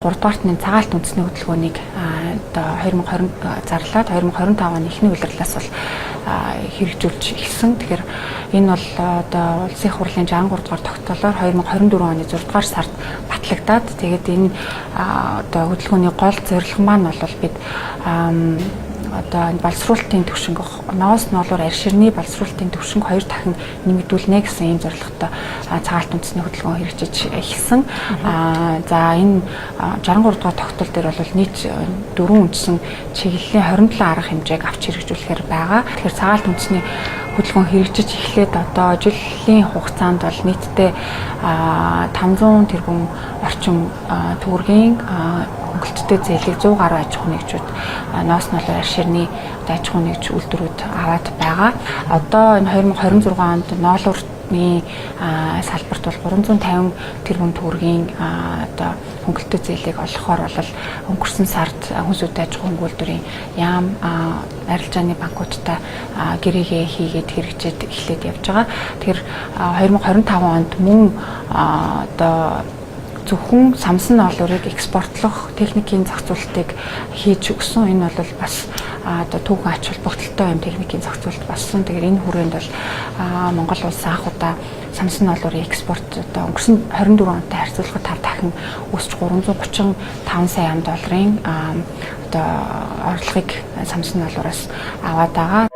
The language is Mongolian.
3-р нь цагаалт үндэсний хөдөлгөөнийг одоо 2020 зарлаад 2025 оны эхний улирлаас бол хэрэгжүүлж эхэлсэн. Тэгэхээр энэ бол одоо улсын их хурлын 63-р тогтоолоор 2024 оны 6-р сард батлагдаад тэгээд энэ одоо хөдөлгөөний гол зорилго маань бол бид одоо боловсруулалтын төвшинг ноос ноолоор арь ширний боловсруулалтын төвшинг 2 дахин нэмэгдүүлнэ гэсэн ийм зорилготой цагаалт үндэсний хөдөлгөөн хэрэгжиж эхэлсэн. За энэ 63 дугаар тогтоол дээр бол нийт 4 үндсэн чиглэлийн 27 арга хэмжээг авч хэрэгжүүлэхээр байгаа. Тэгэхээр цагаалт үндэсний хөдөлгөөн хэрэгжиж эхлээд одоо жилийн хугацаанд бол нийтдээ 500 тэрбум орчим төгрөгийн хөнгөлөлттэй зээлийг 100 гаруй аж ахуй нэгжүүд ноос ноолоор арь ширний аж ахуй нэгж үйлдвэрүүд аваад байгаа. Одоо энэ 2026 онд ноолуурны салбарт бол 350 тэрбум төгрөгийн одоо хөнгөлөлттэй зээлийг олгохоор бол өнгөрсөн сард хүнсүдэ аж ахуйн үйлдвэрийн яам арилжааны банкудтай гэрээгээ хийгээд хэрэгжээд эхлээд явж байгаа. Тэгэхээр 2025 онд мөн одоо зөвхөн самсан ноолуурыг экспортлох техникийн зохицуулалтыг хийж өгсөн. Энэ бол бас одоо түүхэн ач холбогдолтой юм техникийн зохицуулалт болсон. Тэгэхээр энэ хүрээнд бол Монгол улс анх удаа самсан ноолуурын экспорт одоо өнгөрсөн 24 онтой харьцуулахад 5 дахин өсч 335 сая ам долларын одоо орлогыг самсан ноолуураас аваад байгаа.